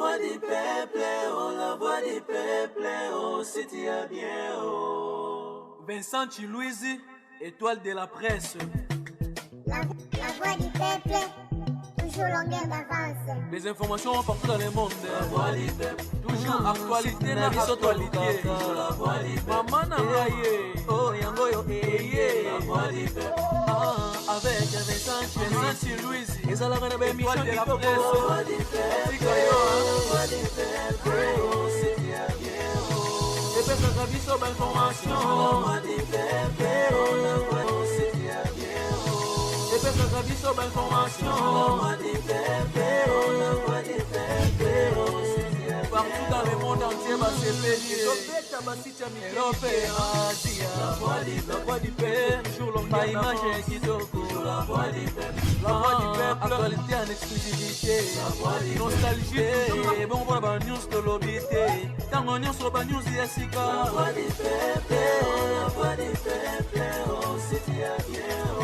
voix du peuple, oh, la voix du peuple, oh, si tu as bien, oh. Vincent Chilouise, étoile de la presse. La voix du peuple, toujours longueur d'avance. Les informations partout dans le monde. La voix du peuple, toujours actualité na actualité. La voix du peuple, maman na ngaye, oh yango yo la voix du peuple. Avec Vincent Chilouise, La voix du peuple, la voix du peuple, oh, si tu as bien, oh. et peut-être que biso ba La information. voix du peuple, oh, la voix, oh, si tu as bien, oh. Et peut-être que biso ba La information. voix du peuple, oh, la voix du peuple, oh, si tu as bien, Partout dans le monde entier, bah c'est péché. La voix du peuple, toujours longueur image kitoko. la voix du peuple, La voix du peuple, actualité en exclusivité. Nostalgie, bon voilà ba news de l'obité. Tango news sur ba news la yasika. voix du peuple, oh, la voix du peuple, oh, si tu as bien, oh.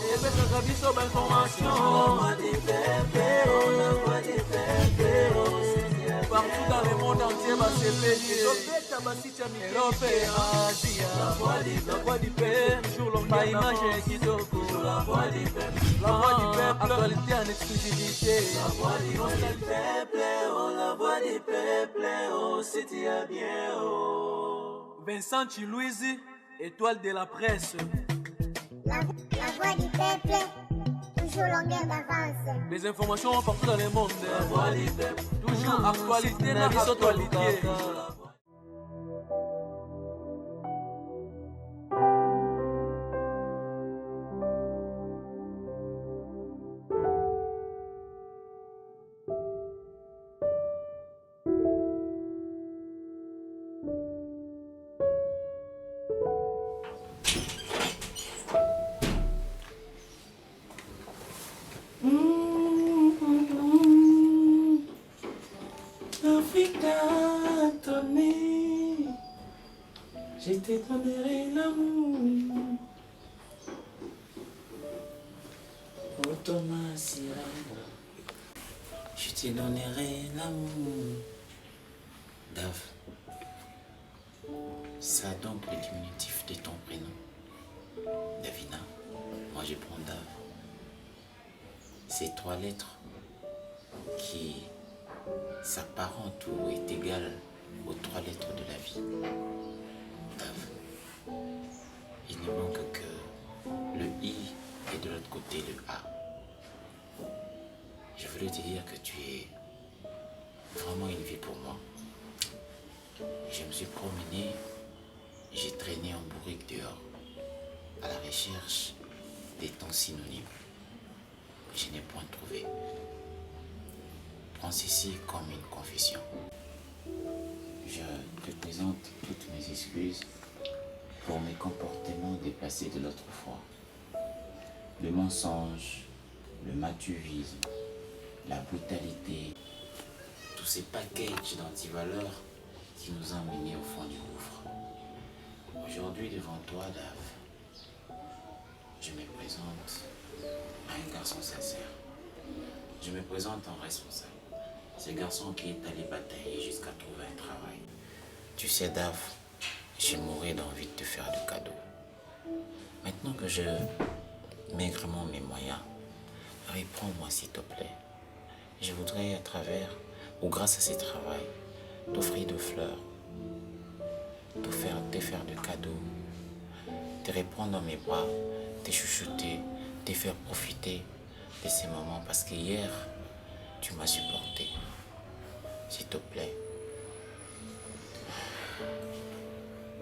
Et peut-être que biso ba La information. voix du peuple, oh, la voix du peuple, oh, si tu as bien, Partout dans le monde entier, bah c'est péché. la voix du peuple, toujours longueur image kitoko. la voix du peuple, La voix du peuple, actualité en exclusivité. la voix du peuple, oh, la voix du peuple, oh, si tu as bien, oh. Vincent Chilouise, étoile de la presse. La voix du peuple, toujours longueur d'avance. Les informations partout dans le monde. La voix du peuple, toujours actualité na actualité. Africa, donné, je te donnerai l'amour. Oh Thomas Sirena, je te donnerai l'amour. Dave, ça donc le diminutif de ton prénom. Davina, moi je prends Dave. Ces trois lettres qui s'apparentent ou est égale aux trois lettres de la vie. Dave, il ne manque que le I et de l'autre côté le A. Je voulais te dire que tu es vraiment une vie pour moi. Je me suis promené, j'ai traîné en bourrique dehors à la recherche des temps synonymes. Je n'ai point trouvé. Prends ceci comme une confession. Je te présente toutes mes excuses pour mes comportements déplacés de l'autre fois. Le mensonge, le matuvisme, la brutalité, tous ces packages d'antivaleurs qui nous ont menés au fond du gouffre. Aujourd'hui, devant toi, Dave, je me présente à un garçon sincère. Je me présente en responsable. Ce garçon qui est allé batailler jusqu'à trouver un travail. Tu sais, Dave, j'ai mouru d'envie de te faire de cadeaux. Maintenant que je maigrement mes moyens, reprends-moi s'il te plaît. Je voudrais à travers ou grâce à ce travail t'offrir de fleurs, te faire de cadeaux, te reprendre dans mes bras, te chouchouter, te faire profiter de ces moments parce que hier, tu m'as supporté. S'il te plaît,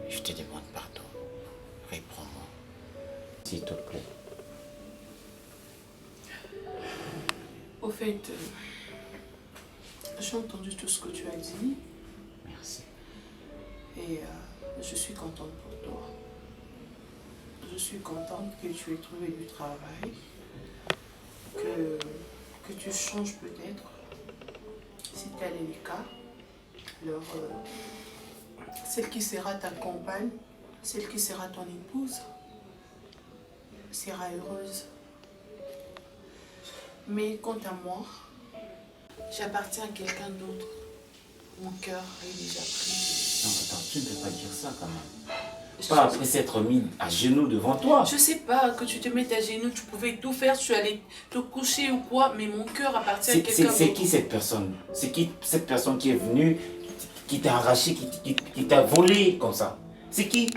je te demande pardon. Reprends-moi. S'il te plaît. Au fait, j'ai entendu tout ce que tu as dit Merci. et je suis contente pour toi. Je suis contente que tu aies trouvé du travail, que tu changes peut-être. Si tel est le cas, alors celle qui sera ta compagne, celle qui sera ton épouse, sera heureuse. Mais quant à moi, J'appartiens à quelqu'un d'autre. Mon cœur est déjà pris. Non, attends, tu ne peux pas dire ça quand même. Pas après s'être mis à genoux devant toi. Je sais pas, que tu te mettes à genoux, tu pouvais tout faire, tu allais te coucher ou quoi, mais mon cœur appartient à quelqu'un d'autre. C'est qui cette personne? C'est qui cette personne qui est venue, qui t'a arraché, qui t'a volé comme ça? C'est qui?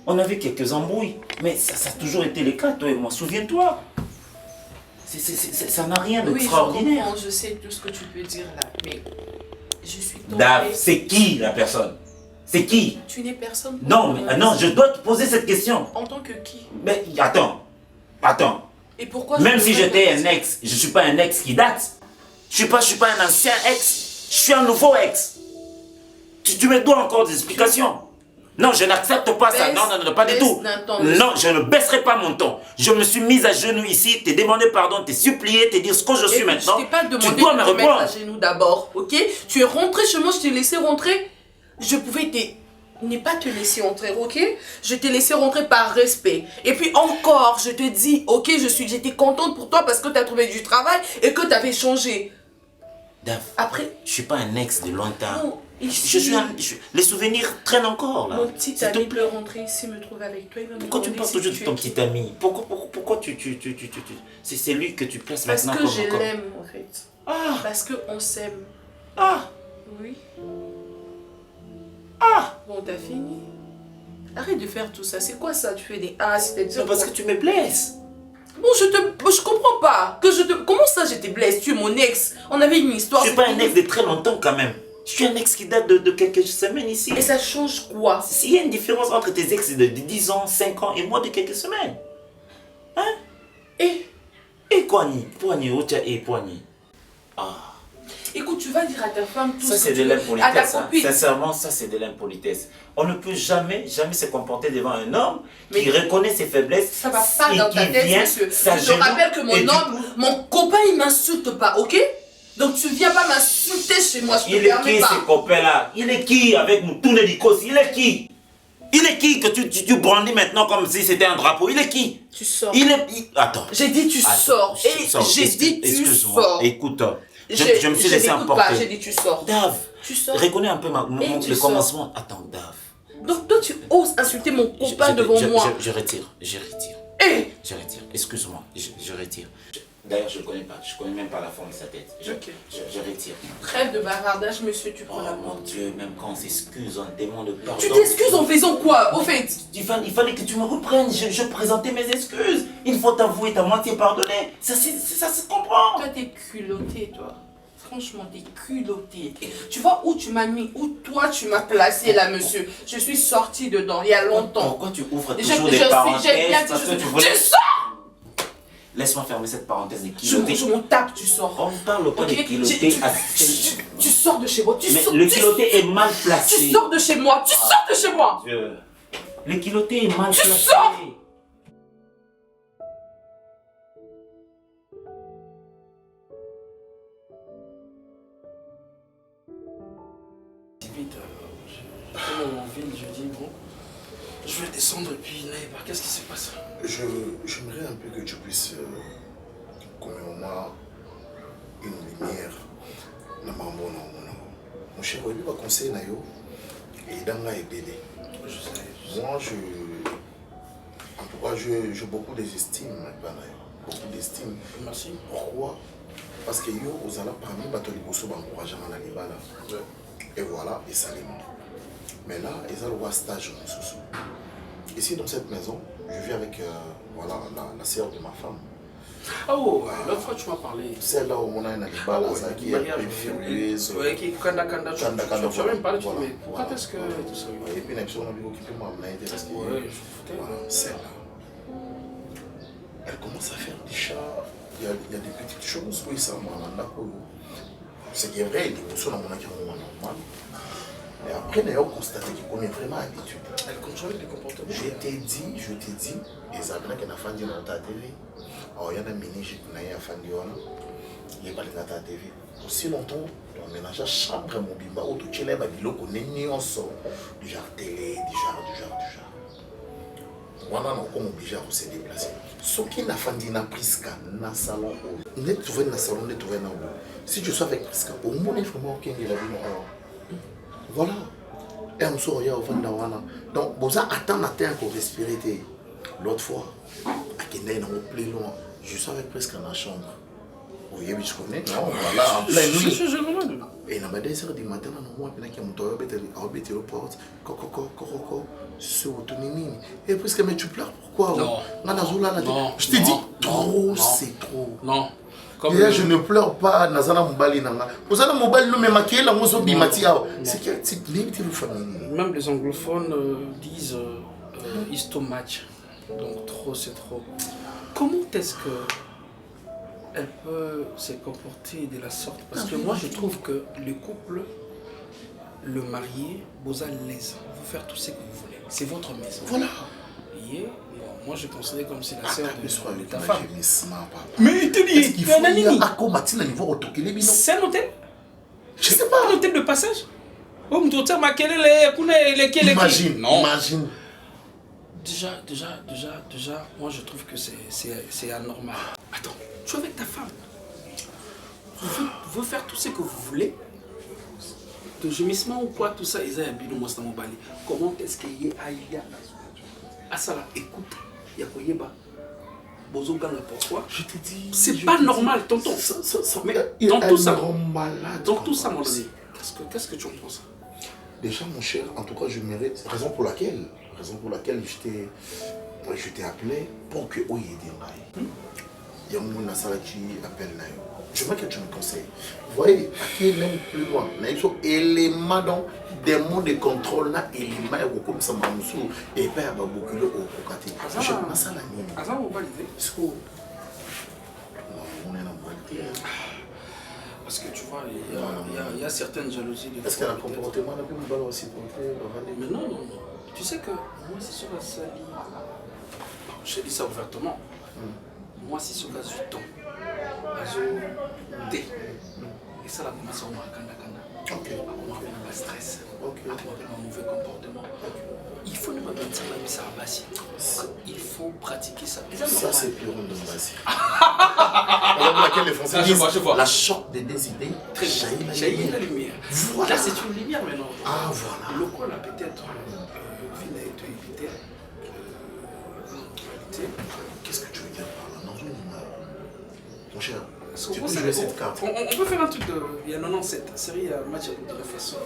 On avait quelques embrouilles, mais ça a toujours été le cas, toi et moi, souviens-toi. Ça n'a rien d'extraordinaire. Oui, je sais tout ce que tu peux dire là, mais je suis tombée... Dave, c'est qui la personne? C'est qui? Tu n'es personne. Non, mais non, je dois te poser cette question. En tant que qui? Mais attends. Et pourquoi? Même si j'étais un ex, je ne suis pas un ex qui date. Je ne suis pas un ancien ex. Je suis un nouveau ex. Tu me dois encore des explications. Non, je n'accepte pas ça. Non, pas du tout. Non, je ne baisserai pas mon ton. Je me suis mise à genoux ici, t'ai demandé pardon, t'ai supplié, t'ai dit ce que je suis maintenant. Je t'ai pas demandé tu dois de me te mettre répondre. à genoux d'abord, ok? Tu es rentré chez moi, je t'ai laissé rentrer. Je pouvais ne pas te laisser entrer, ok? Je t'ai laissé rentrer par respect. Et puis encore, je te dis, ok, j'étais contente pour toi parce que tu as trouvé du travail et que tu avais changé. Dave, après, je suis pas un ex de lointain. Non, ici, les souvenirs traînent encore là. Mon petit ami peut rentrer ici, me trouve avec toi. Pourquoi tu parles toujours de ton petit ami? Pourquoi c'est lui que tu places maintenant comme... Parce que je l'aime en fait. Ah. Parce qu'on s'aime. Ah. Oui. Ah. Bon, t'as fini. Arrête de faire tout ça. C'est quoi ça? Tu fais des ah, c'est-à-dire... C'est parce que tu me blesses. Bon, je comprends pas. Comment ça je te blesse? Tu es mon ex. On avait une histoire. Je suis pas un ex de très longtemps quand même. Je suis un ex qui date de quelques semaines ici. Et ça change quoi? S'il y a une différence entre tes ex de 10 ans, 5 ans et moi de quelques semaines. Hein? Et quoi ni? Poignet, et poignet. Ah. Écoute, tu vas dire à ta femme tout ça, ce que c'est de l'impolitesse. à ta copine. Sincèrement, ça, c'est de l'impolitesse. On ne peut jamais se comporter devant un homme qui reconnaît ses faiblesses. Ça va pas dans ta tête, monsieur. Je te rappelle que mon copain, il m'insulte pas, ok? Donc tu viens pas m'insulter chez moi, je te permets pas. Il est qui ce copain-là? Il est qui avec nous, tous les dicos? Il est qui? Il est qui que tu brandis maintenant comme si c'était un drapeau? Il est qui? Tu sors. Attends. J'ai dit tu sors. Et j'ai dit tu sors. Écoute, je me suis laissé emporter. J'ai dit tu sors. Dave, tu sors. Reconnais un peu le commencement. Attends, Dave. Donc toi tu oses insulter mon copain devant moi. Je retire. Hey. Je retire. Excuse-moi, je retire. D'ailleurs, je ne connais pas. Je ne connais même pas la forme de sa tête. Je retire. Trêve de bavardage, monsieur, tu prends la porte. Oh mon Dieu, même quand on s'excuse, on demande pardon. Tu t'excuses en faisant quoi, au fait? Il fallait que tu me reprennes. Je présentais mes excuses. Il faut t'avouer, ta moitié pardonner. Ça se comprend. Toi, t'es culotté, toi. Franchement, t'es culotté. Tu vois où tu m'as mis, où toi tu m'as placé là, monsieur. Je suis sortie dedans il y a longtemps. Pourquoi tu ouvres toujours des parenthèses? Tu sors! Laisse-moi fermer cette parenthèse des culottés. Je m'en tape, tu sors. On ne parle pas de culottés. Tu sors de chez moi. Le culotté est mal placé. Tu sors de chez moi. Tu sors de chez moi. Le culotté est mal placé. Tu sors. Vite, j'étais en ville, je dis bon, je vais descendre et puis n'allez pas, qu'est-ce qui se passe? J'aimerais un peu que tu puisses commémorer une lumière dans mon cher, il va conseiller Nayo et dans laébélé. Moi, en tout cas, j'ai beaucoup d'estime, beaucoup d'estime. Merci. Pourquoi? Parce que yo, aux allants parmi les gens qui encouragent à aller là. Et voilà, et ça les montre. Mais là, ils ont le stage. Ici, dans cette maison, je vis avec voilà, la sœur de ma femme. Ah oh, l'autre fois tu m'as parlé. Celle-là où on a une balle, ça qui est furieuse. Oui, qui est Kanda. Tu as même parlé, tu dis, mais pourquoi est-ce que tout ça? Et puis, on a vu occupé moi, parce que voilà, celle-là. Elle commence à faire des chats. Il y a des petites choses, oui, ça m'a c'est qui est vrai, il est pour ça dans mon environnement normal. Et après, on a constaté qu'on est vraiment habitué. Elle contrôle les comportements. Je t'ai dit, et ça veut dire qu'il y a un fan dans ta TV. Alors, il y a un mini-jip, il y a un fan il n'y a pas de ta TV. Aussi longtemps, on ménage à chambre, mon bimba, où tu es là, on est ni en sort. Du genre télé, du genre. on est obligé à se déplacer. Ce qui n'a pas dit na Prisca, na salon, on est trouvé na salon, on est trouvé na où. Si tu sois avec Prisca, au moins il faut vraiment qu'il y ait la vie. Voilà. Et on sort au fond d'Awana. Donc, vous attendez à terre pour respirer. L'autre fois, à Kenya, on est plus loin. Je suis avec Prisca dans la chambre. Vous voyez, je connais. Voilà, en pleine nuit. Et dans 2 heures du matin, on a dit porte. Et Prisca, mais tu pleures pourquoi? Non. Je te dis, trop, c'est trop. Non. Déjà, je ne pleure pas. Nazana Mobali Nanga. Vous avez Mobali, mais maquillé la mozo bimatia. C'est quel type de famille? Même les anglophones disent it's too much. Donc trop, c'est trop. Comment est-ce que elle peut se comporter de la sorte? Parce que moi, je trouve que le couple, le marié, vous allez l'aise. Vous faire tout ce que vous voulez. C'est votre maison. Voilà. Et moi, je considère comme c'est la sœur de ta femme. Mais il te dit, il faut niveau c'est un hôtel? Je sais pas. Un hôtel de passage? Imagine, non. Imagine. Déjà, moi je trouve que c'est anormal. Attends, tu es avec ta femme. Vous faire tout ce que vous voulez. De gémissement ou quoi, tout ça, ils ont un moi dans mon balai. Comment est-ce qu'il y a à ça là, écoute, il y a quoi y a pourquoi? Je te dis. C'est pas normal, tonton. Mais dans tout ça, mon ami, qu'est-ce que tu en penses? Déjà, mon cher, en tout cas, je mérite. Raison pour laquelle je t'ai appelé pour que vous ayez des il y a mon assala qui appelle là. Je veux que tu me conseilles. Vous voyez, à qui même plus loin, il y a des éléments des mots de contrôle, éléments comme ça, et pas à beaucoup de côté. Je suis pas ça la mienne. Azam, on va l'idée. On est en bas. Parce que tu vois, il y a certaines jalousies. Est-ce qu'elle a un comportement un peu mal aussi porté? Mais non. Tu sais que moi, c'est sur la salle. Je dis ça ouvertement. Moi, c'est sur la temps. D. Et ça, là, commence à me Ok. à stress. Ok. À un mauvais comportement. Il faut ne pas mettre ça dans ça à base. Il faut pratiquer ça. Ça, c'est plus rond de base. Alors, laquelle les Français disent la choc des idées. Très jaillit la lumière. Voilà. Là, c'est une lumière maintenant. Ah, voilà. Le col a peut-être vient à être évité. Qu'est-ce que tu veux dire par là? Non, mon cher, tu peux jouer cette carte. On peut faire un truc de. Il y a 97, série match de la façon.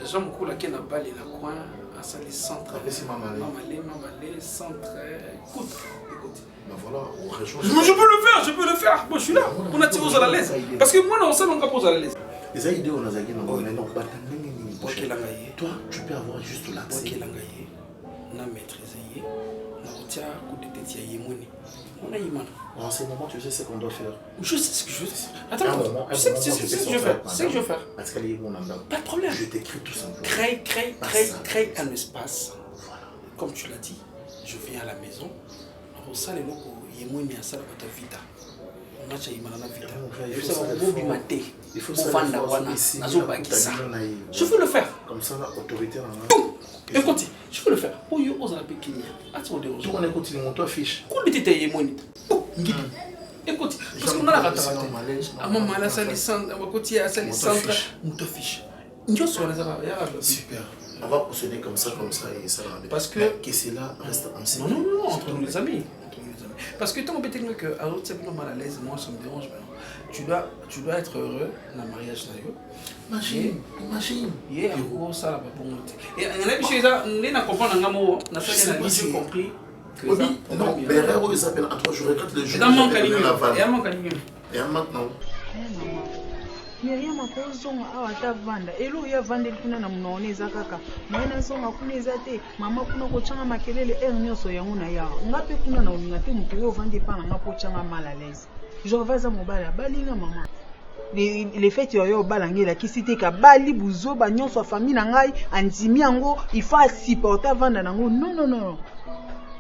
J'aime beaucoup laquelle a balle et la coin, à ça les centres. Mamalé, centre. Écoute. Ben voilà, on rejoint. Je peux le faire. Moi, je suis là. On a tiré aux à la l'aise. Parce que moi, non, ça, on pose à la l'aise. Les idées, on a zagé, non, mais non, toi, tu peux avoir juste l'accès. Moi, qui l'a maîtrisé, on tient coup de tête, il y a on a Iman. En ce moment, tu sais ce qu'on doit faire. Je sais ce que je veux faire. Attends, tu sais ce que je veux faire. C'est ce que je veux faire. Parce qu'elle est mon âme. Pas de problème. Je t'écris tout simplement. Crée un espace. Comme tu l'as dit, je viens à la maison. Au salon, il y a moins de ça dans ta vita. On a déjà Iman vita. Il faut ça. Je veux le faire. Comme ça, l'autorité. Écoute, je veux le faire. Où est-ce que tout on écoute, mon toi fiche. Écoute, parce qu'on a la rate. À mon mal, ça les centres, à mon côté, à ça les centres, mon toi fiche. Super. On va procéder comme ça et ça va. Parce que c'est là reste en série. Non, entre nous les amis. Parce que tant que que à l'autre c'est mal à l'aise, moi ça me dérange maintenant. Tu dois être heureux dans le mariage là. Imagine. Yeah, ça là pour monter. Et on a chez ça, on n'a comprendre un mot, on a fait compris que non, mais erreur ils s'appellent à toi, je regrette le jour. Dans mon calibre. Et maintenant. Miriam akozonga awa tavanda elo ya vanda kuna na munaone zakaka mwana zonga kuna ezate mama kuna kochanga makelele ernyoso yangu na ya ngape kuna na ulinga te mutu yo vandi pana ngapo changa mal à l'aise je revaza mobala balinga mama les fêtes yo balangela kisite ka bali buzo ba nyonso famille na ngai andimi yango il faut supporter vanda nango non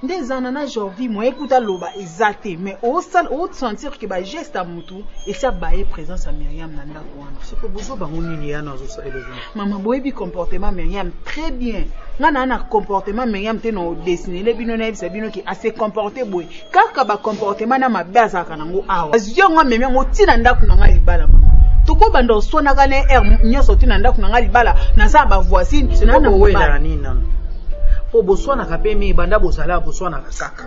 Des anana aujourd'hui, moi écoute à loba exacté, mais au sentir que ba geste à mutu et ça baie présence à Myriam nanda kwana. C'est pas besoin ba ngoni ya na zo sa ele. Maman boy bi comportement Myriam très bien. Ngana na comportement Myriam te no dessiné le bino na bisa bino ki assez comporté boy. Kaka ba comportement na mabaza kanango awa. Azio nga meme ngo tina ndako na nga libala mama. Toko bando sona kane nyoso tina ndako na nga libala na za ba voisine na na wela nini nana. Po boswana kapemi banda bosala boswana kaka.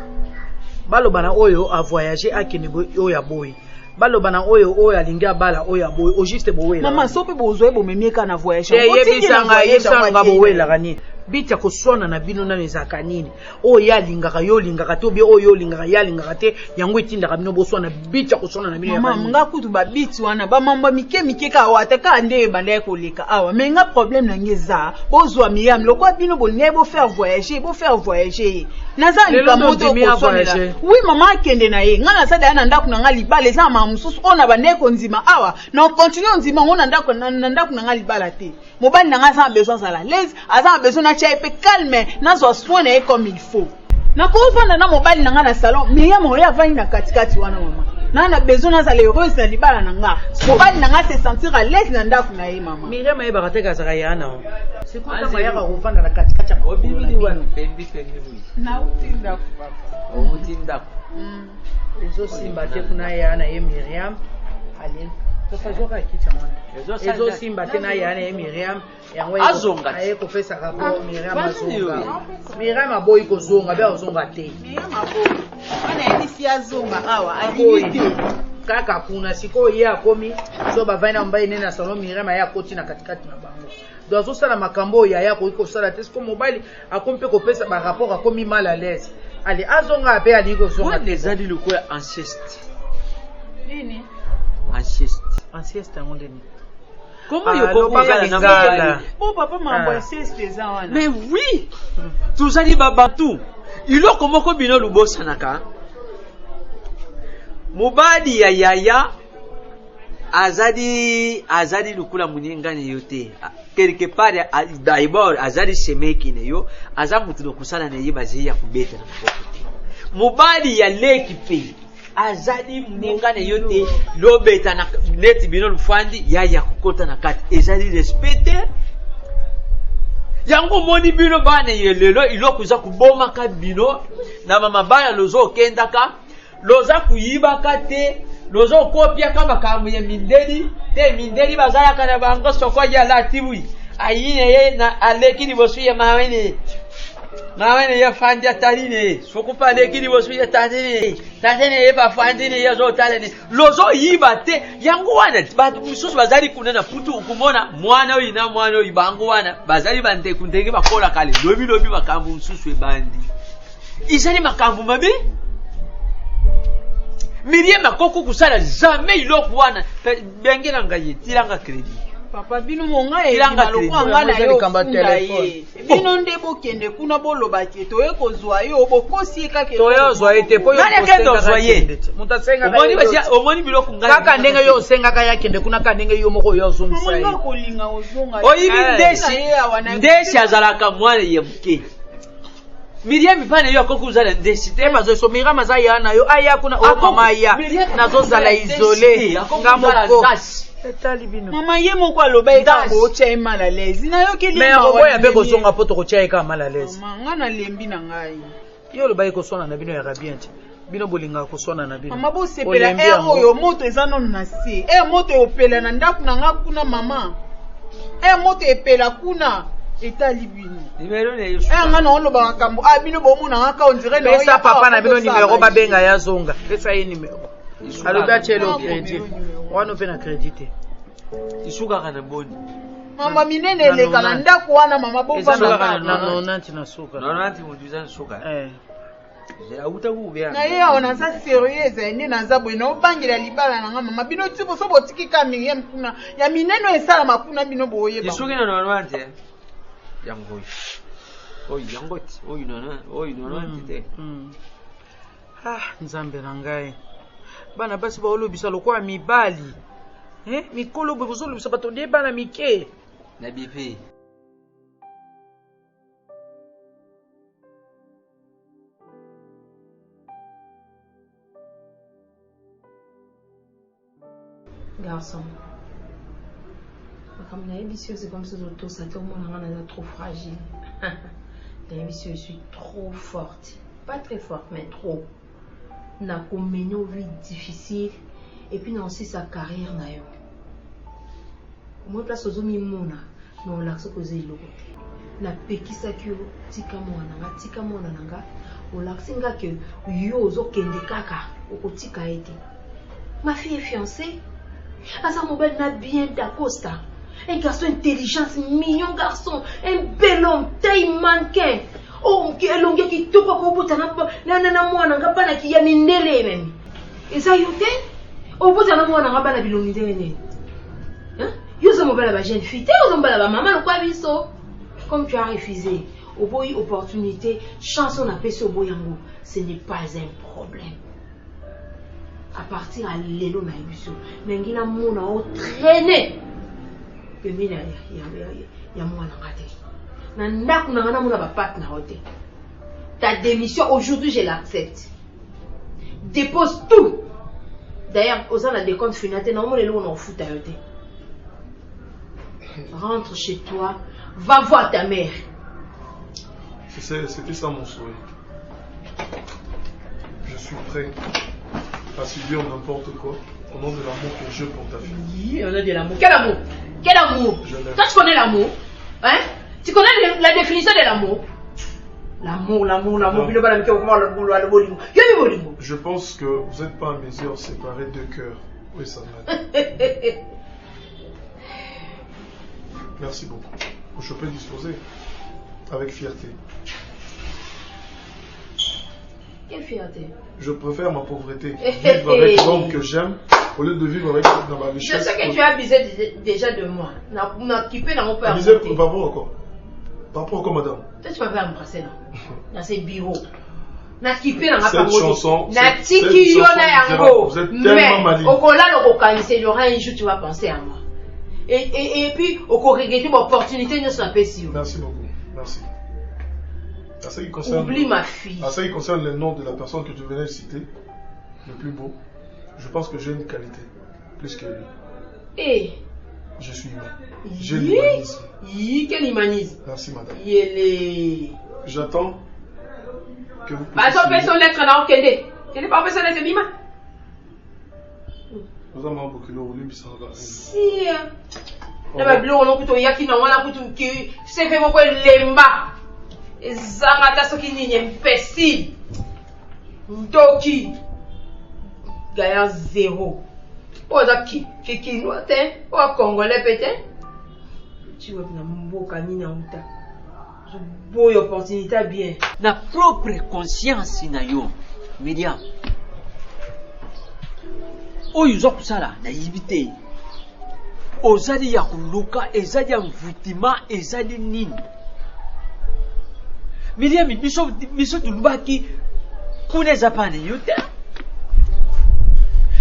Balo bana oyo a voyager akene oyo ya boy. Balo bana oyo alinga bala oyo ya boy o juste bowela. Mama sope bozoe bomemieka na voyage. Yebisanga bowela kani. Bita koswana na bino na nezaka nini. Oyo alingaka yo lingaka to bi oyo lingaka ya lingaka te yango etindaka bino boswana bita koswana na bino ya. Mama nga kutu ba biti wana ba mamba mike ka wata ka nde banda koleka awa mais nga problème na ngeza bozwa Myriam lokwa bino bolinga bo faire voyager naza lika moto koswana. Oui mama akende na ye nga na sada na ndako na nga libala eza ma mususu ona bande ko nzima awa na continue nzima ngona ndako na ndako na nga libala te mobali na nga sans besoin ça la l'aise aza besoin na chaipe calme nazo soin na comme il faut na ko vanda na mobali na nga na salon Myriam oya avani na katikati wana mama na besoin na zala heureuse na libala na nga mobali na nga se sentir à l'aise na ndako na ye mama Myriam e bakateka zaka yana c'est quoi ça ya ko vanda na katikati ya obibili wana pembi na utinda ku papa utinda ezo simba te kuna yana ye Myriam allez ça joue à qui ça mwana ezo simba te na yana ye Myriam yango azonga aye ko pesa ka ko Myriam azonga Myriam aboyi ko zonga be azonga te Myriam aboyi ana elisi azonga awa alite kaka kuna siko ye akomi so bavaina mbaye nena salon Myriam aya koti na katikati na bango donc so sala makambo ya ya ko sala te siko mobile akompe ko pesa ba rapport akomi mal à l'aise allez azonga pe ali ko zonga les ali le quoi inceste nini inceste ngondeni. Comment il comprend oh papa m'a inceste ça wana mais oui tout ça dit babantu il a comment ko bino lubo sanaka mobadi ya yaya azadi lukula muninga ne yote quelque part d'abord azadi semeki ne yo azamutu no kusala ne yibazi ya kubeta na mobadi ya leki pe azadi muninga ne yote lobeta na net bino lufandi ya kokota na kati ezali respecte yango moni bino bana yelelo ilokuza kuboma ka bino na mama bana lozo kendaka loza kuyibaka te lozo kopia kama kamuye mindeli bazaya kana bango soko ya latiwi ayine ye na alekini bosu ya mawene ya fandi atarine soko pa alekini bosu ya tatene ye ba fandi ne ya zo talene lozo yiba te yango wana batu mususu bazali kunena putu ukumona mwana oyi bango wana bazali bande kundenge bakola kale lobi bakambu mususu ebandi izali makambu mabe Myriam akoko kusala jamais iloko wana bengela ngaye tilanga credit papa bino monga elanga lokanga na yo telefone bino nde bokende kuna boloba ke toye kozwa yo bokosi kake toyo zwa ite po yo mutasenga omoni biloko ngala kaka ndenge yo senga kaya kende kuna ka ndenge yo moko yo zomisa mama kolinga ozonga oyibi ndeshi azalaka mwana ye muke Myriam bana yo akokuzala ndesite mazo so Myriam azaya na yo aya kuna o mama ya nazo zala isolé ngamoko etali bino mama ye moko aloba ekambo ocha mal à l'aise na yo kili mais ako ya be ko zonga poto ko cha eka mal à l'aise mama na lembi na ngai yo lo bayi ko sona na bino ya rabien bino bolinga ko sona na bino mama bo sepela oyo moto ezano na se moto opela na ndaku na nga kuna mama moto epela kuna etali bino numéro ne yo nga na oloba makambo bino bomona ngaka on dirait na pesa papa na bino numéro babenga ya zonga pesa ye numéro alobi achelo credit wana pe na credit isuka kana boni mama minene eleka na ndako wana mama bovanda na 90 na suka 90 mudiza suka na ye awa naza sérieux ende naza boye na obangela libala na nga mama bino ti boso botikika Myriam kuna ya minene esalama kuna bino boyeba soki na 90 yango oyo yango ti oyo 90 te nzambe na ngai bana basi baolobisa lokola mibali mikolo boye bozolobisa bato nde bana mike na bipe garçon. Comme c'est comme ça, ça trop fragile. Je suis trop forte. Pas très forte, mais trop. Na une vie difficile. Et puis, non, aussi sa carrière. Moi, place aux hommes, non, là, c'est causé l'eau. Na pekisa kyo, tika mwana nanga. O là, c'est nga que yo zo kende kaka. O tika ete. Ma fille est fiancée. Asa mobile n'a bien d'Acosta. Un garçon intelligent, mignon garçon, un bel homme, taille mannequin. Oh, qui est longue qui tout pour bout na moi n'a pas na qui ya mindele même. Et ça yote? Au bout na moi n'a pas na bilonide né. Hein? Yo ça mobile la jeune fille, yo ça la maman quoi biso. Comme tu as refusé, au bout opportunité, chance on a fait au boyango, ce n'est pas un problème. À partir à l'élo na biso, nengina mona au traîner. Il y a moi ta démission aujourd'hui je l'accepte. Dépose tout. D'ailleurs aux ans la décompte finale on fout à eux. Rentre chez toi, va voir ta mère. C'était ça mon souhait. Je suis prêt à subir n'importe quoi au nom de l'amour que j'ai pour ta fille. Oui, on a de l'amour. Quel amour? Quel amour? Toi, tu connais l'amour? Hein? Tu connais la définition de l'amour? L'amour. Je pense que vous n'êtes pas à mesure séparée de cœur. Oui, ça m'a. Merci beaucoup. Je peux disposer avec fierté. Quelle fierté? Je préfère ma pauvreté. Vivre avec l'homme que j'aime au lieu de vivre avec dans ma richesse. Je sais que tu as abusé déjà de moi. N'a kippé dans mon père. Abusé par rapport encore. Par rapport encore, madame. Toi, tu vas faire embrasser là. Dans ces bureaux. N'a kippé dans ma cette chanson. N'a tiki yona yango. Vous êtes tellement maligne. Au cola le rocanisé, il y aura un jour tu vas penser à moi. Et puis au corriger mon opportunité ne soit pas si. Merci beaucoup. Merci. À ce qui concerne, oublie ma fille. À ce qui concerne le nom de la personne que tu venais de citer, le plus beau, je pense que j'ai une qualité plus que lui. Et je suis humain. J'ai l'humanisme. Quel humanisme? Merci madame. J'attends que vous puissiez. Pas personne lettre dans Okende. Tu n'es pas personne lettre bima. Vous avez beaucoup de l'eau, lui, ça va. Si. La bablo on kuto yaki na wana kuto ki c'est fait mon lemba. Ezanga soki nini imbécile. Ndoki. Gaya zéro. Oza ki noite, o congolais peut-être. Tu vois na mboka nini uta. Je boy opportunité bien. Na propre conscience na yo. Miriam. Oyo uzokusala na yibite. Ozali ya kuluka, ezali ya mvutima, ezali nini. Miriam, miso tulubaki kuneza pane yote.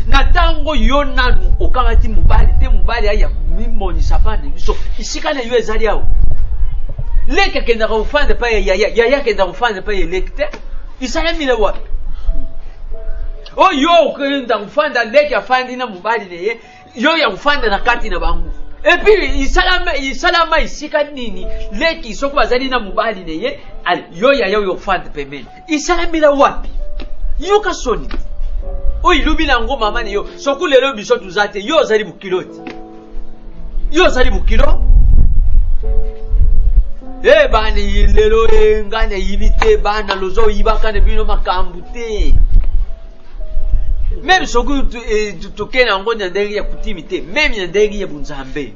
Natango yonanu okangati mubali te mubali aya mimoni sapane biso isika na yo ezali awo. Leke kenda kufanda pa ya kenda kufanda pa elekte. Isala mile wapi? Oh yo kenda kufanda leke afandi na mubali ne yo ya kufanda na kati na bangu. Et puis isalama isika nini leki soko bazali na mubali ne yo ya yo fanda pembeni. Isalamila wapi? Yo kasoni. O ilubi na ngo mama ne yo soko lelo biso tuzate yo zali bukiloti. Yo zali bukilo? Bani lelo ngane yibite bana lozo yibaka ne bino makambute. Même soko tukena ngo nyandegi ya kutimite, même nyandegi ya bunzambe.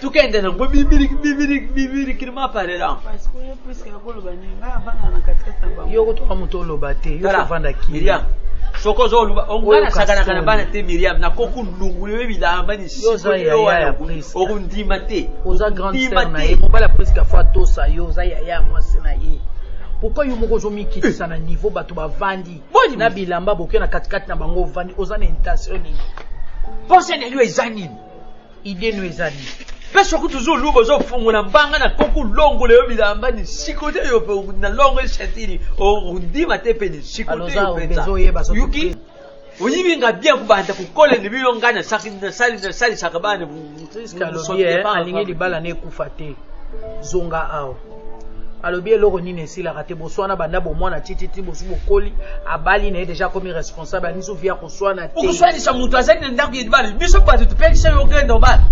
Tukenda na ngo bibiri kirima parela. Parce que plus que ko loba ninga bana na katikata ba. Yo ko to amuto loba te, yo ko vanda ki. Miriam. Soko zo loba ongana sakana kana bana te Miriam na koku lungule bilamba ni yo za ya prince. Orundima te. Oza grande sœur na ye, mobala presque fois to sa yo za ya moi na ye. Pourquoi yo moko zo mikitisa na niveau bato bavandi na bilamba boke na katikati na bango vandi oza na intention ni pense na yo ezani idée no ezali peso ko tuzo lubo zo fungula mbanga na koku longo le bilamba ni sikote yo pe na longo sentiri o ndima te pe ni sikote yo pe bezo yeba so yuki Uyibinga bien kubanda kukole libilo ngana sali sakabane Priska alobi alingi libala ne kufa te. Zonga awa. Alobi eloko nini esilaka te boswana banda bomwana tititi bosu bokoli abali na ye déjà comme responsable aniso via koswana te. Okuswanisa mutu azali na ndako yedibali biso bato tupekisa yokenda obali.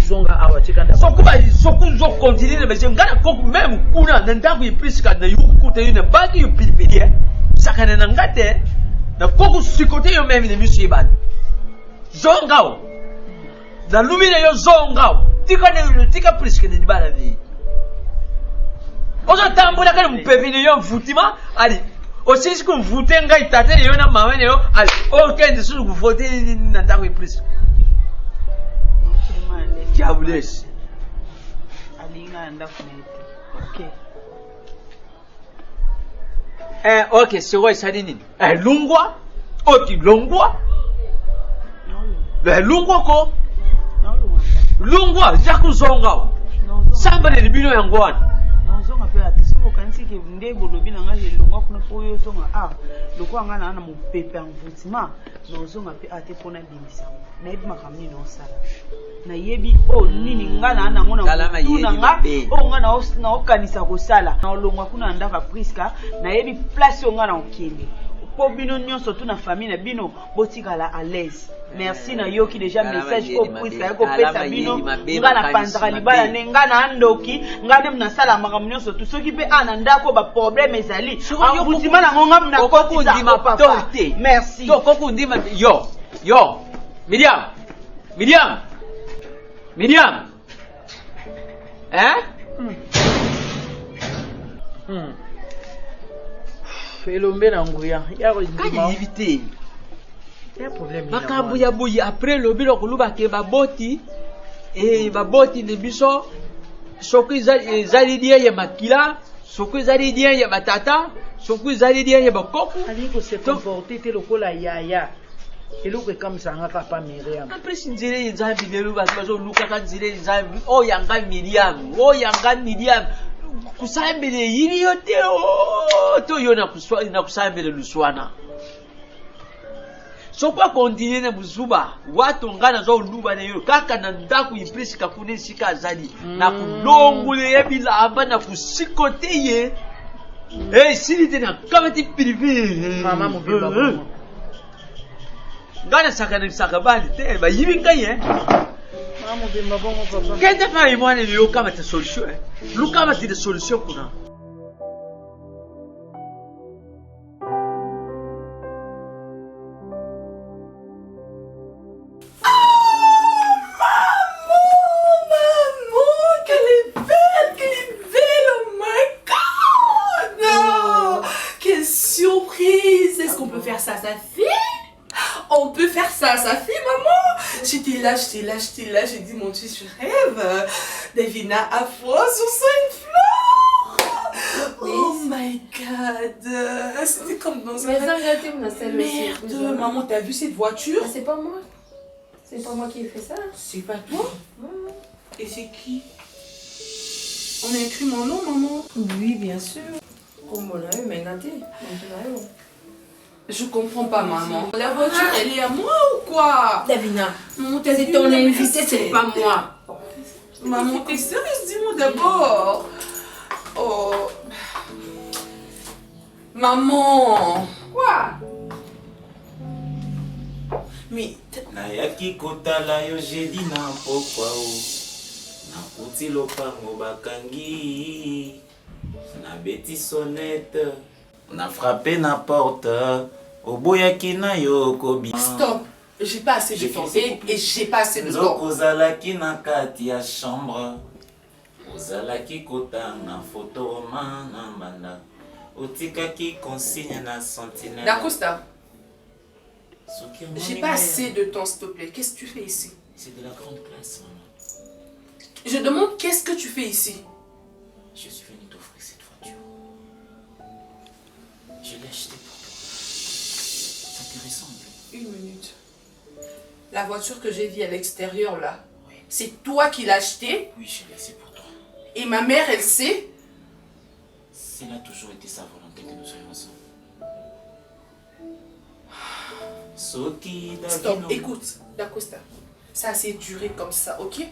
Zonga awa tikanda. Sokuzo continue mais ngana koku même kuna na ndako yipriska na yukuta yune baki yupilipili. Sakana na ngate na koku sikote yo même ne misu yebali. Zongao. Na lumine yo zongao. Tika priska ne dibala ni. Ozo tambola kale mpevine yo mvutima ali osisi ku mvute ngai tate yo na mama yo ali okende su ku vote na ndako ipriska. Diabolesi. Alinga ndako na okay, siko isali nini? Lungwa? Oti lungwa? Lungwa ko? Lungwa, jaku zonga. Samba ni bino yangwana. Zonga pe atisomo kanisi ke ndebo lobi na ngaje lungwa kuna poyo zonga lokwa ngana na mupepe mvutima no zonga pe ate pona bimisa. Na yebi makamni no sala. Na yebi nini ngana na ngona kuna nga ngana na okanisa ko sala. Na longwa kuna ndaka Priska na yebi place ngana okende. Po bino nyonso tu na famille na bino botikala à l'aise. Merci na yoki déjà message ko Priska ko pesa bino ngana panzaka libala ne ngana andoki ngane mna sala makamni nyonso tu soki pe ana ndako ba problème ezali. Abutima na ngonga mna ko ndima papa. Merci. To ko ndima yo. Miriam. Elombe na nguya. Yako ndima. Éviter. Ya problème. Makambo ya boyi après lobilo kuluba ke baboti baboti ne biso soki zali dia ya makila soki zali dia ya batata soki zali dia ya bakoku ali ko se comporter te lokola yaya. Eloko ekamsanga kapa Miriam. Après sinzire nzambi lelo bazo luka kanzire nzambi yanga Miriam kusambele yiri yote to yona kusambele luswana. Sokwa continue na muzuba watu ngana zo luba na yo kaka na ndaku ipriska kune sika azali na kulongule yebila amba na kusikote ye sili tena kama ti privé mama mobimba bongo ngana saka bali te ba yibi kaye mama mobimba bongo papa kenda fa imwane yo kama ta solution lukama ti de solution kuna. Ça à sa fille. On peut faire ça à sa fille, maman. J'étais là, j'ai dit mon Dieu, je rêve. Davina a froid sur une fleur. Oui. Oh my god. C'était comme dans un rêve. Merde, maman, t'as vu cette voiture? C'est pas moi. C'est pas moi qui ai fait ça. C'est pas toi? Et c'est qui? On a écrit mon nom, maman? Oui, bien sûr. Comme on a eu, mais gâté. Je comprends pas, maman. La voiture, elle est à moi ou quoi? Davina, c'est ton invité, c'est pas moi. Maman, t'es sérieuse? Dis-moi d'abord. Oh. Maman. Quoi? Mais... Nayaki kotala yo jedi na pokwa o. Nakuti lopango bakangi. Na beti sonnette. On a frappé na porte. Oboyaki na yo kobi. Stop. J'ai pas assez de temps et j'ai pas assez de temps. Ozalaki na kati ya chambre. Ozalaki kotanga photo roman na mbanda. Otikaki consigne na sentinelle. D'Acosta. J'ai pas assez de temps, s'il te plaît. Qu'est-ce que tu fais ici? C'est de la grande classe, maman. Je demande qu'est-ce que tu fais ici? Je suis venu t'offrir cette voiture. Je l'ai achetée pour toi. Ça te ressemble? Une minute. La voiture que j'ai vue à l'extérieur, là, oui. C'est toi qui l'as achetée? Oui, je l'ai, c'est pour toi. Et ma mère, elle sait? C'est là toujours été sa volonté que nous soyons ensemble. Stop, écoute, Dacosta. Ça a assez duré comme ça, ok?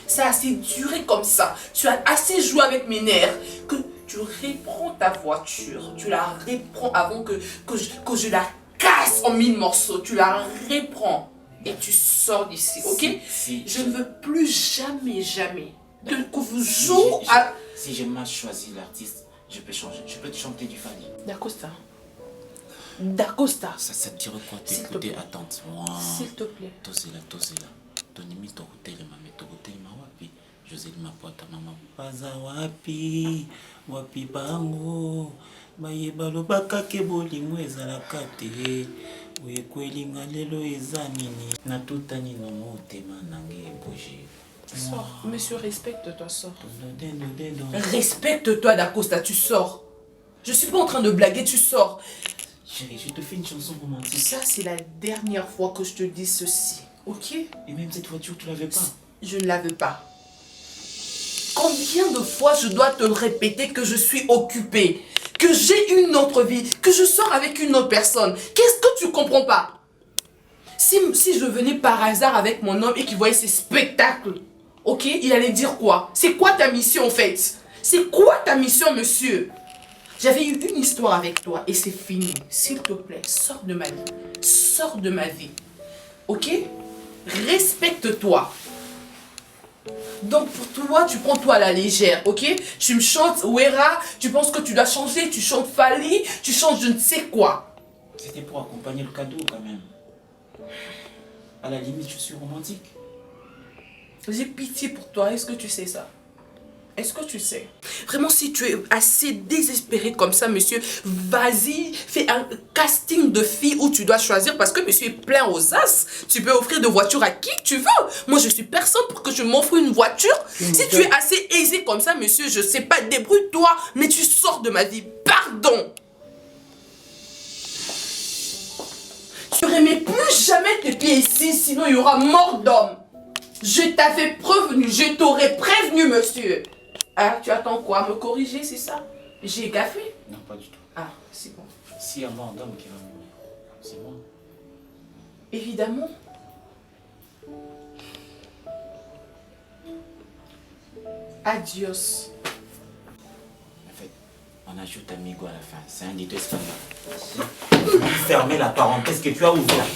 Ça a assez duré comme ça. Tu as assez joué avec mes nerfs que tu reprends ta voiture. Tu la reprends avant que je la casse en 1000 morceaux. Tu la reprends et tu sors d'ici, ok? Je ne veux plus jamais que vous jouez à... Si j'ai mal choisi l'artiste, je peux changer. Je peux te chanter du Fali. Dacosta. Ça te dirait quoi t'écouter? Attends, moi. S'il te plaît. Tosela. Tonimi tokutelema metokutelema wapi? Joseli Mapwata mama baza wapi? Wapi bango? Bayeba lobaka ke bolingo ezalaka te. Oyekwelinga lelo eza nini? Natutani no motema nange boje. Sors, monsieur, respecte-toi, sors. Respecte-toi, Dacosta, tu sors. Je suis pas en train de blaguer, tu sors. Chérie, je te fais une chanson romantique. Ça, c'est la dernière fois que je te dis ceci, ok? Et même cette voiture, tu l'avais pas? Je ne la veux pas. Combien de fois je dois te répéter que je suis occupée, que j'ai une autre vie, que je sors avec une autre personne? Qu'est-ce que tu comprends pas? Si je venais par hasard avec mon homme et qu'il voyait ces spectacles, ok, il allait dire quoi? C'est quoi ta mission en fait? C'est quoi ta mission, monsieur? J'avais eu une histoire avec toi et c'est fini. S'il te plaît, sors de ma vie. Sors de ma vie. Ok? Respecte-toi. Donc pour toi, tu prends toi à la légère, ok? Tu me chantes Wera, tu penses que tu dois changer, tu chantes Fali, tu chantes je ne sais quoi. C'était pour accompagner le cadeau quand même. À la limite, je suis romantique. J'ai pitié pour toi, est-ce que tu sais ça? Est-ce que tu sais? Vraiment, si tu es assez désespéré comme ça, monsieur, vas-y, fais un casting de filles où tu dois choisir parce que monsieur est plein aux as. Tu peux offrir de voitures à qui tu veux. Moi, je suis personne pour que je m'offre une voiture. Si tu es assez aisé comme ça, monsieur, je sais pas, débrouille-toi, mais tu sors de ma vie. Pardon. Tu remets plus jamais tes pieds ici, sinon il y aura mort d'homme. Je t'avais prévenu, je t'aurais prévenu, monsieur. Ah, tu attends quoi? Me corriger, c'est ça? J'ai gaffé? Non, pas du tout. Ah, c'est bon. Si y a mort d'homme qui va mourir, c'est moi. Évidemment. Adios. En fait, on ajoute amigo à la fin. C'est un dit espagnol. Fermez la parenthèse que tu as ouverte.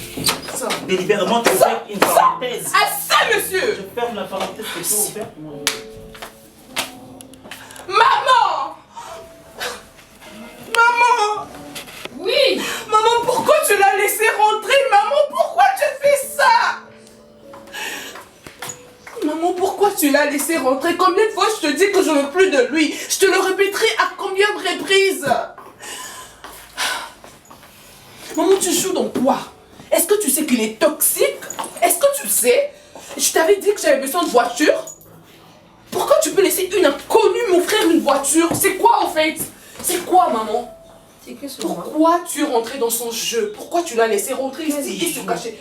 Délibérément, tu fais une parenthèse. Ah ça, monsieur! Je ferme la parenthèse que tu as ouverte. Maman! Maman! Oui! Maman, pourquoi tu l'as laissé rentrer? Maman, pourquoi tu fais ça? Maman, pourquoi tu l'as laissé rentrer? Combien de fois je te dis que je ne veux plus de lui? Je te le répéterai à combien de reprises? Maman, tu joues dans quoi? Est-ce que tu sais qu'il est toxique? Est-ce que tu sais? Je t'avais dit que j'avais besoin de voiture. Pourquoi tu peux laisser une inconnue m'offrir une voiture? C'est quoi en fait? C'est quoi, maman? Pourquoi tu es rentré dans son jeu? Pourquoi tu l'as laissé rentrer ici et se cacher?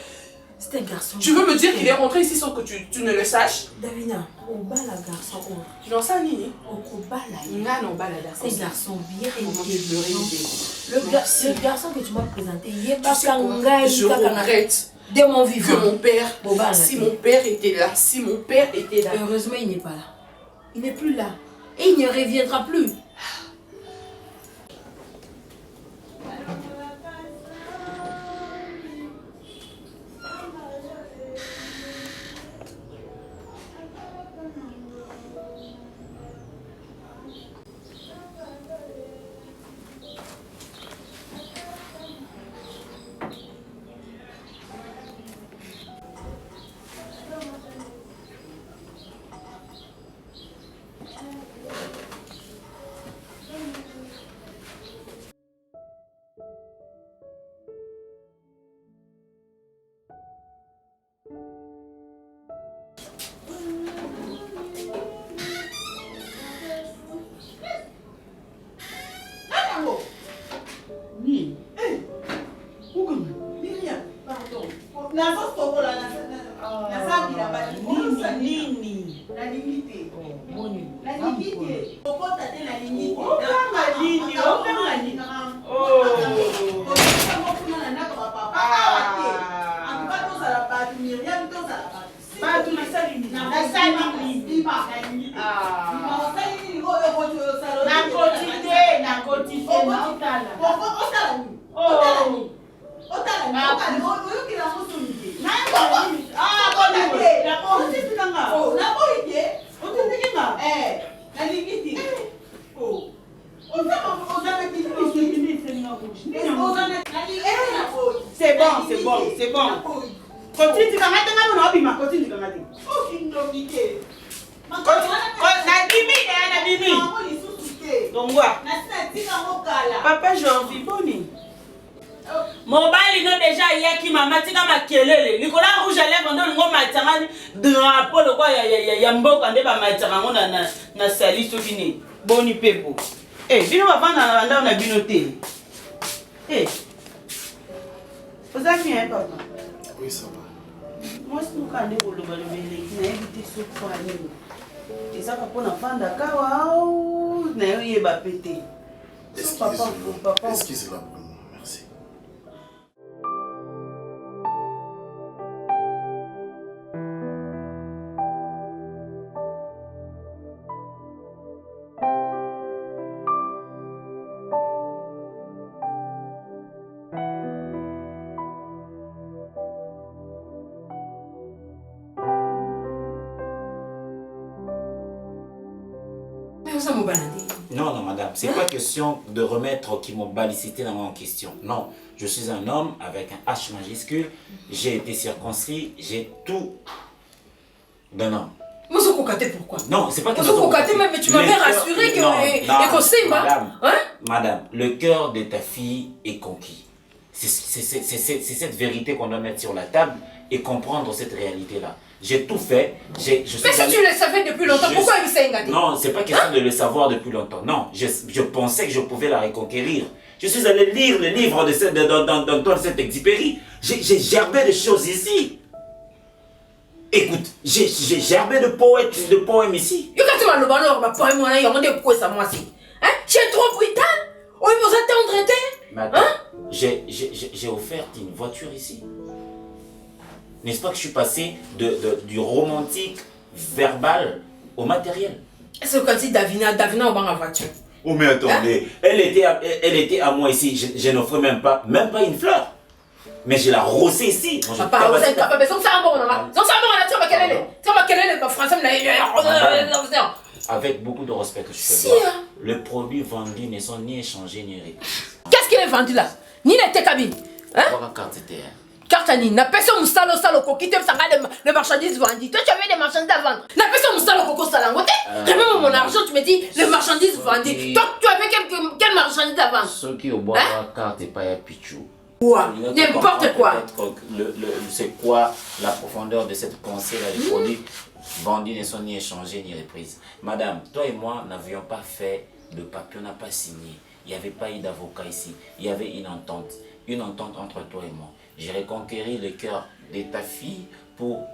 C'est un garçon. Tu veux me dire qu'il est rentré ici sans que tu ne le saches? Davina, on bat la garçon. Tu n'en sais Nini? On bat la. C'est un garçon bien intelligent. Le garçon que tu m'as présenté, il est pas je regrette de mon vivant. Que mon père, si mon père était là, Heureusement, il n'est pas là. Il n'est plus là. Et il ne reviendra plus. C'est bon, c'est bon, c'est bon. Continue, tu vas mettre un hobby, continue, tu vas mettre. Donc, papa, j'ai envie, bonne. Mobile, non, déjà, il y a qui m'a maté comme ma kelele. Nicolas Rouge, à lèvres, on a matin, drapeau, le quoi, il y a un beau quand il va matin, on a sali, tout fini. Boni pepo. Eh, viens, on va vendre dans la binoté. Eh, vous avez bien, papa? Oui, ça va. Moi, si nous avons le bal de éviter ce problème. Et ça, papa, on a vendu à Kawa, on a eu un pété. Excusez-la pour moi, merci. Non, non, madame, c'est pas question de remettre qui m'ont balicité dans mon question. Non, je suis un homme avec un H majuscule, j'ai été circonscrit, j'ai tout d'un homme. Mais vous concatez pourquoi? Non, c'est pas que vous concatez, mais tu m'avais rassuré que Madame, le cœur de ta fille est conquis. C'est cette vérité qu'on doit mettre sur la table et comprendre cette réalité-là. J'ai tout fait. Mais si tu le savais depuis longtemps, pourquoi il s'est engagé? Non, c'est pas question de le savoir depuis longtemps. Non, je pensais que je pouvais la reconquérir. Je suis allé lire le livre d'Antoine Saint-Exupéry. J'ai gerbé des choses ici. Écoute, j'ai gerbé de poèmes ici. Tu es trop brutal. Oui, vous attendrez. Madame, j'ai offert une voiture ici. N'est-ce pas que je suis passé du romantique verbal au matériel? Est-ce que quand tu Davina au banc à voiture? Oh mais attendez, elle était à moi ici, je n'offrais même pas une fleur. Mais je la rossais ici. Papa, vous êtes capable, mais c'est un bon, avec beaucoup de respect que je te dois, le produit vendu ne sont ni échangés ni repris. Qu'est-ce qu'il est vendu là? Ni les cabines. Voilà carte était. Cartani, n'a personne moussalo salo quitte les marchandises vendues. Toi tu avais des marchandises à vendre. N'a personne moussalo coco salangote. Remets mon argent, tu me dis les marchandises vendues. Toi tu avais quelle marchandise à vendre? Ceux qui au bois la carte et pas à pichou. Quoi? N'importe quoi. C'est quoi la profondeur de cette pensée-là? Les produits vendus ne sont ni échangés ni reprises. Madame, toi et moi n'avions pas fait de papier, on n'a pas signé. Il n'y avait pas eu d'avocat ici. Il y avait une entente entre toi et moi. J'ai reconquéri le cœur de ta fille pour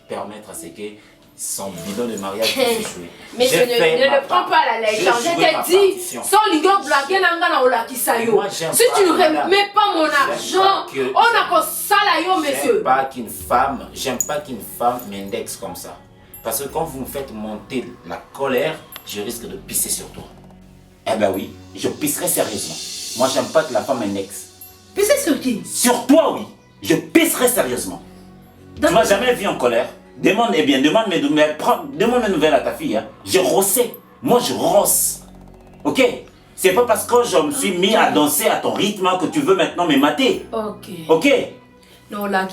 permettre à ce que son bidon de mariage puisse jouer. Mais je ne prends pas la lecture. Je t'ai dit, sans ligo blaguer n'anga ola kisayo. Si tu ne remets pas mon argent, on a qu'au salayo, monsieur. J'aime pas qu'une femme m'indexe comme ça. Parce que quand vous me faites monter la colère, je risque de pisser sur toi. Eh ben oui, je pisserai sérieusement. Moi, j'aime pas que la femme m'indexe. Pisser sur qui? Sur toi, oui. Je pisserai sérieusement. Tu m'as jamais vu en colère. Demande mes nouvelles à ta fille. Hein. Je rossais. Moi, je rosse. Ok? C'est pas parce que je me suis mis à danser à ton rythme que tu veux maintenant me mater. Ok. Ok? Non, là,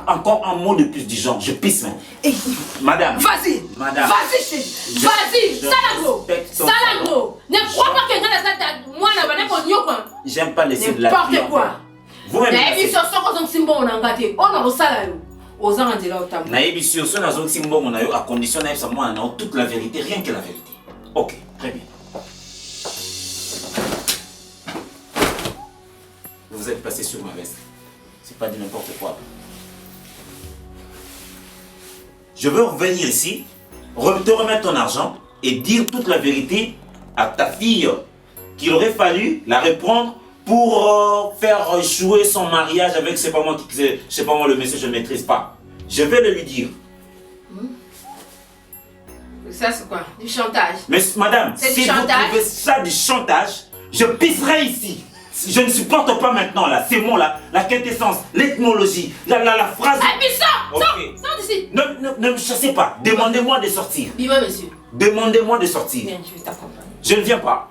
encore un mot de plus du genre. Je pisse maintenant. Madame. Vas-y. Madame. Vas-y, vas-y. Salagro. Ne crois pas que moi, j'aime pas laisser de la vie. N'importe quoi. Vous-même. À condition de toute la vérité, rien que la vérité. Ok, très bien. Vous êtes passé sur ma veste. C'est pas de n'importe quoi. Je veux revenir ici, te remettre ton argent et dire toute la vérité à ta fille qu'il aurait fallu la reprendre pour faire échouer son mariage avec, c'est pas moi le monsieur, je ne maîtrise pas. Je vais le lui dire. Ça, c'est quoi? Du chantage. Mais madame, C'est si du vous chantage? trouvez ça du chantage, je pisserai ici. Je ne supporte pas maintenant là, ces mots-là, la quintessence, l'étymologie, la phrase... Ah, mais sors! Ok. Sors d'ici! Ne me chassez pas, demandez-moi de sortir. Dis-moi, monsieur. Demandez-moi de sortir. Viens, je vais t'accompagner. Je ne viens pas.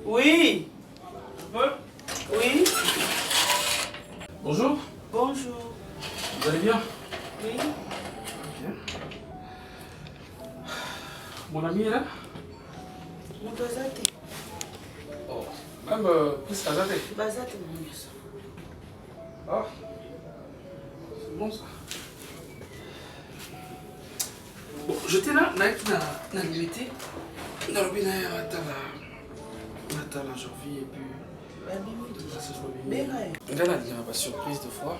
Oui. Oui. Bonjour. Bonjour. Vous allez bien? Oui. Ok. Mon ami est là? Mon bazate. Oh, même plus Azate. Bazate, mon mieux. Ah, c'est bon ça. Bon, j'étais là, na limité. Dans le binaire, la janvier et puis. Là, il y a pas surprise de fois.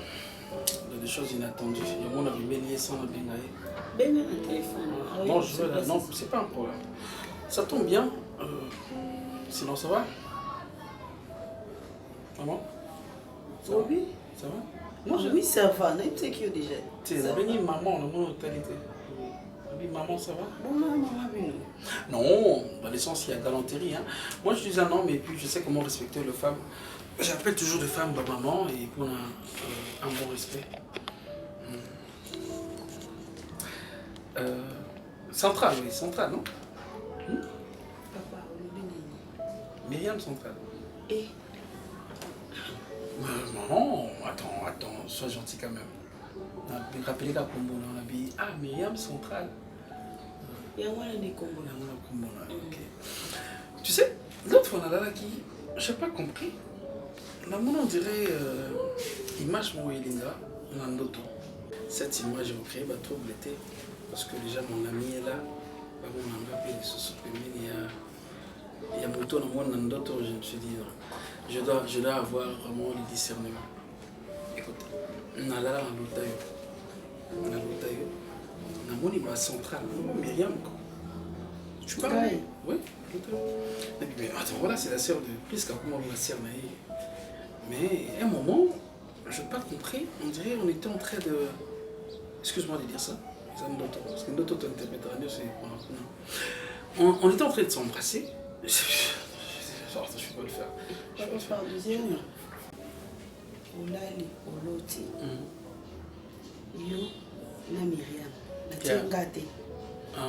Des choses inattendues. Il y a mon ami Bélier sans la binaire. Un téléphone. Non, je veux là. Non, c'est pas un problème. Ça tombe bien. Sinon, ça va? Maman? Ça va? Oui. Ça va? Moi, oui, ça va. C'est qui déjà? Tu es la maman, le mot talité. Maman, ça va? Bon, maman, non, dans l'essence, il y a galanterie. Hein. Moi, je suis un homme et puis je sais comment respecter les femmes. J'appelle toujours les femmes maman et qu'on a un bon respect. Centrale, oui, centrale, non? Papa, Myriam Centrale. Et? Maman, attends, sois gentil quand même. Rappelez la combo, on a dit, ah, Myriam Centrale. Il y a un combo. Ok. Tu sais, l'autre fois, on a là qui, je n'ai pas compris. On dirait image mon Elinga, Nandoto. Cette image est créée par trouble l'été. Parce que déjà mon ami est là. Il y a moto dans mon Nandoto, je me suis dit, non, je dois avoir vraiment le discernement. Écoute, on a là un lotayo. On a lotayo. On a mon image centrale, Myriam. Tu parles? Oui, lotayo. Mais attends, voilà, c'est la sœur de Prisca, comment la sœur naïe. Mais à un moment, je n'ai pas compris, on dirait qu'on était en train de... Excuse-moi de dire ça, parce que notre intermédiaire, c'est... On était en train de s'embrasser. Je ne peux pas le faire. Je peux faire deuxième. Olali, Oloti. Yo, na Myriam. Na Tiengate.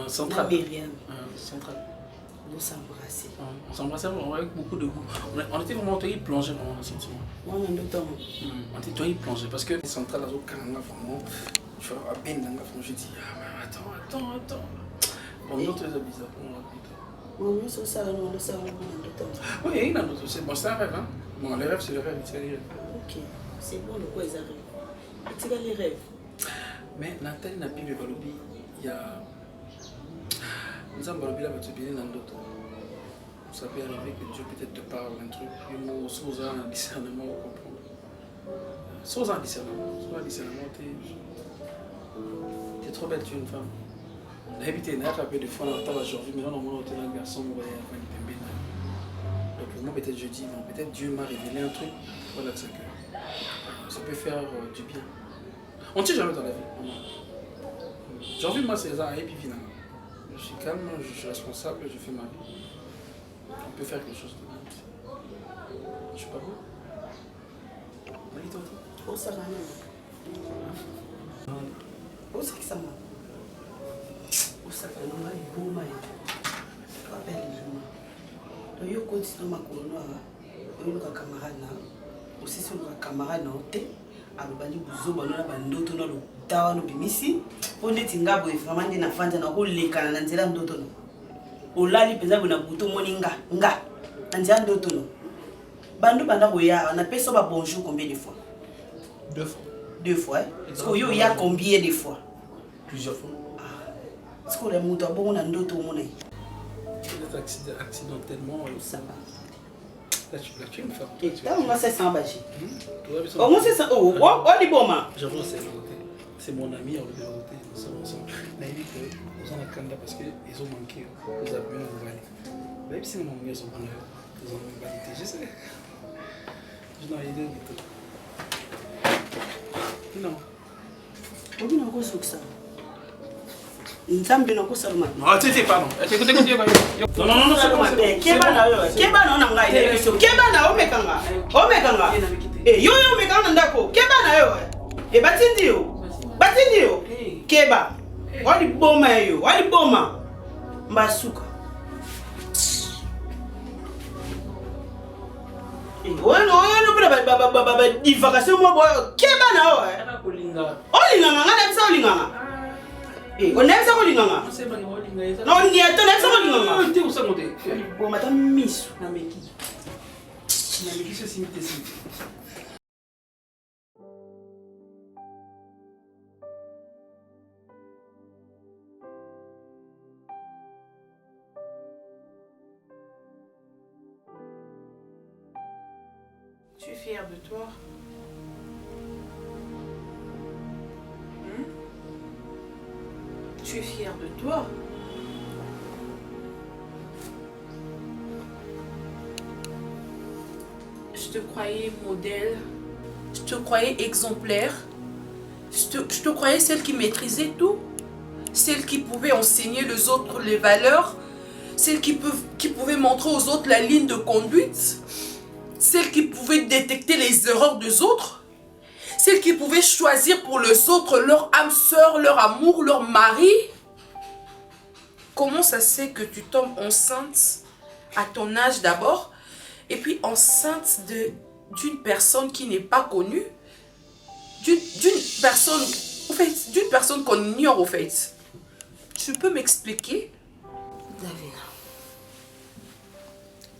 Central. Na Myriam. Central. On s'embrassait. On s'embrassait avec beaucoup de goût. On était vraiment plongé vraiment dans le sentiment. Moi, on était plongé parce que Central, vraiment, je suis à peine dans la je dis, ah, mais attends. Bon, nous, c'est bizarre pour moi. Oui, c'est ça, nous savons. Oui, c'est un rêve. Hein? Bon, les rêves, c'est les rêves. Ok, c'est bon, de quoi ils arrivent. Tu vas les rêves. Mais Nathalie n'a plus de Balobi. Il y a. Nous avons Balobi là, mais tu es dans d'autres. Ça peut arriver que Dieu peut-être te parle un truc. Sans un discernement, on comprend. Sans un discernement, tu es trop belle, tu es une femme. D'habitude, il y a un peu de fois dans la table aujourd'hui, mais là, normalement, on est un garçon, on va y avoir une pembine. Donc, pour moi, peut-être je dis, non, peut-être Dieu m'a révélé un truc. Voilà, que ça peut faire du bien. On ne tire jamais dans la vie. J'ai envie, moi, c'est ça, et puis finalement. Je suis calme, je suis responsable, je fais ma vie. On peut faire quelque chose de bien. Je suis pas beau. Où ça va? Où c'est que ça va? Où ça va? Où ça va? Où yo continue ma colonie, yo ka camarade na, aussi sur ka camarade na hote, alobani buzoba na bandoto na lutawa no bimisi, onde tingabo vraiment ndi na fanja na ko lekana na nzela ndoto no. Olali penza bona buto moninga nga, na nzela ndoto no. Bandu banda koya na peso ba bonjour combien de fois? 2 fois. 2 fois, hein? Parce que yo ya combien de fois? Plusieurs fois. Est-ce que le moto bon na ndoto mona? Accidentellement, ça va. Là, tu me fais. Et là, on va se sentir bâché. Oh, moi, c'est ça. Oh, les bons, ma. J'avoue, c'est mon ami, on le voté. Nous sommes ensemble. On a dit que nous sommes à Kanda parce qu'ils ont manqué. Nous avons bien ouvert. Même si nous avons mis son bonheur, Je sais. Je n'ai idée du tout. Non. Obi na kozokisa. Nzambe na kosalama. Non, tu pardon. Écoutez. Non, c'est bon. Keba na yo. Keba na na ngai leso. Keba na omekanga. Omekanga. Yo omekanga ndako. Keba na yo. Batindi yo. Batindi yo. Keba. Wali boma yo. Wali boma. Mbasuka. Bueno, baba divagation mo boy. Keba na yo. Olinga. Olinga ngana bisa olinga. On aime ça olinga. Non, on y est, on aime ça olinga. Tu es où ça monter? Bon, madame Miss na meki. Na meki c'est simité. Tu es fière de toi? Tu es fière de toi? Je te croyais modèle, je te croyais exemplaire, je te croyais celle qui maîtrisait tout, celle qui pouvait enseigner aux autres les valeurs, celle qui pouvait montrer aux autres la ligne de conduite, celle qui pouvait détecter les erreurs des autres, celle qui pouvait choisir pour les autres leur âme sœur, leur amour, leur mari. Comment ça se fait que tu tombes enceinte à ton âge d'abord, et puis enceinte d'une personne qui n'est pas connue, d'une personne qu'on ignore au fait? Tu peux m'expliquer? Davina,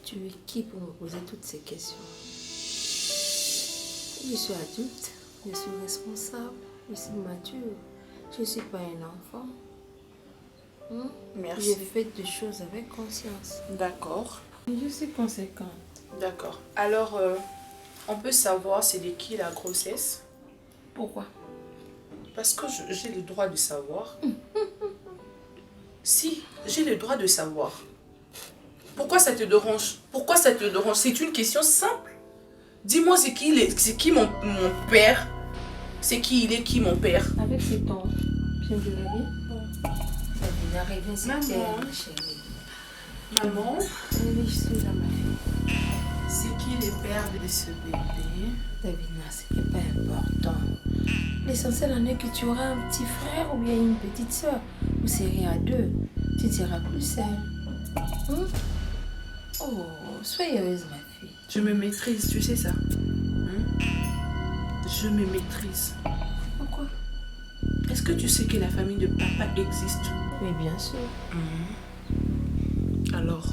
tu es qui pour me poser toutes ces questions? Je suis adulte, je suis responsable, je suis mature, je ne suis pas un enfant. Merci. J'ai fait des choses avec conscience. D'accord. Je suis conséquente. D'accord. Alors, on peut savoir c'est de qui la grossesse? Pourquoi? Parce que j'ai le droit de savoir. Si, j'ai le droit de savoir. Pourquoi ça te dérange? Pourquoi ça te dérange? C'est une question simple. Dis-moi, c'est qui mon père? C'est qui il est qui mon père? Avec cet homme, je te l'ai dit. Davina, reviens sur terre, ma chérie. Maman? Oui, je suis là, ma fille. C'est qui le père de ce bébé? Davina, ce n'est pas important. L'essentiel en est que tu auras un petit frère ou bien une petite soeur. Vous serez à deux. Tu ne seras plus seule. Oh, sois heureuse, ma fille. Je me maîtrise, tu sais ça? Je me maîtrise. Pourquoi? Est-ce que tu sais que la famille de papa existe? Oui, bien sûr. Alors,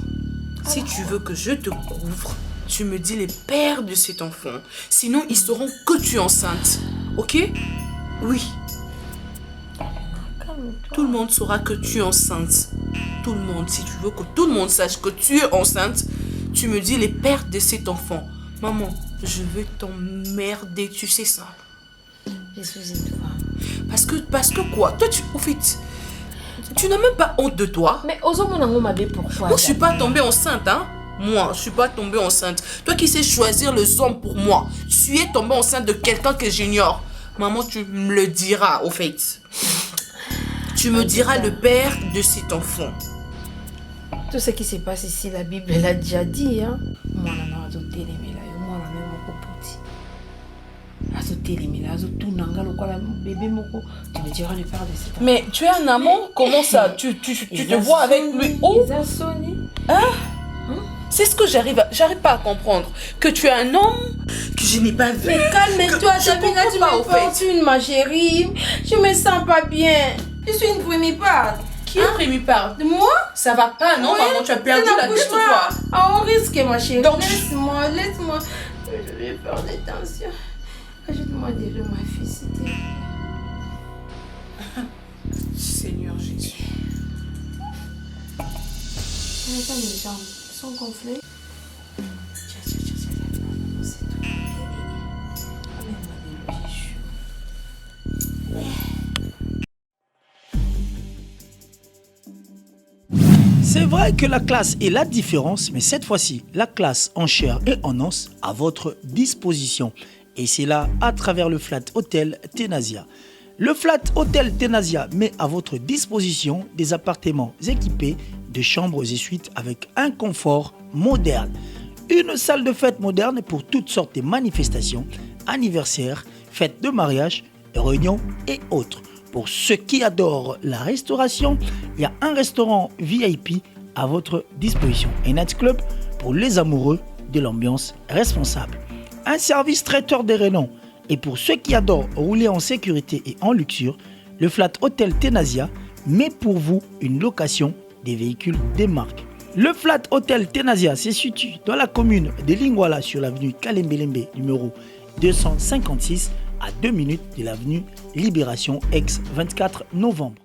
si tu veux que je te couvre, tu me dis les pères de cet enfant. Sinon, ils sauront que tu es enceinte. Ok? Oui. Tout le monde saura que tu es enceinte. Tout le monde. Si tu veux que tout le monde sache que tu es enceinte, tu me dis les pères de cet enfant. Maman, je veux t'emmerder, tu sais ça. Je suis une femme. Parce que quoi? Toi, au fait, tu n'as même pas honte de toi. Mais aux hommes, on m'a pourquoi? Moi, je suis pas tombée enceinte, hein. Moi, je suis pas tombée enceinte. Toi qui sais choisir les hommes pour moi, tu es tombée enceinte de quelqu'un que j'ignore. Maman, tu me le diras, au fait. Tu me diras le père de cet enfant. Tout ce qui se passe ici, la Bible l'a déjà dit, hein. Moi, tu me diras le père de cet enfant. Mais tu es un amant? Comment ça? Tu te vois avec lui où? Hein? C'est ce que j'arrive pas à comprendre. Que tu es un homme que je n'ai pas vu. Mais calme-toi, Davina, tu m'importunes, ma chérie. Je me sens pas bien. Je suis une primipare. Qui est primipare? Moi? Ça va pas, non, Oui, maman? Tu as perdu la tête ou quoi? Ah, on risque, ma chérie. Donc, laisse-moi. J'ai peur des tensions. Ajoute-moi déjà ma fille, s'il te plaît. Seigneur Jésus. Regarde mes jambes. Sont gonflées. C'est vrai que la classe est la différence, mais cette fois-ci, la classe en chair et en os à votre disposition. Et c'est là à travers le Flat Hotel Tenasia. Le Flat Hotel Tenasia met à votre disposition des appartements équipés de chambres et suites avec un confort moderne. Une salle de fête moderne pour toutes sortes de manifestations, anniversaires, fêtes de mariage, réunions et autres. Pour ceux qui adorent la restauration, il y a un restaurant VIP à votre disposition. Un nightclub pour les amoureux de l'ambiance responsable. Un service traiteur de renom. Et pour ceux qui adorent rouler en sécurité et en luxure, le Flat Hotel Tenasia met pour vous une location des véhicules des marques. Le Flat Hotel Tenasia se situe dans la commune de Lingwala sur l'avenue Kalembelembe numéro 256 à 2 minutes de l'avenue Libération ex-24 novembre.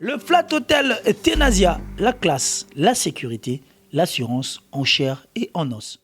Le Flat Hotel Tenasia, la classe, la sécurité, l'assurance en chair et en os.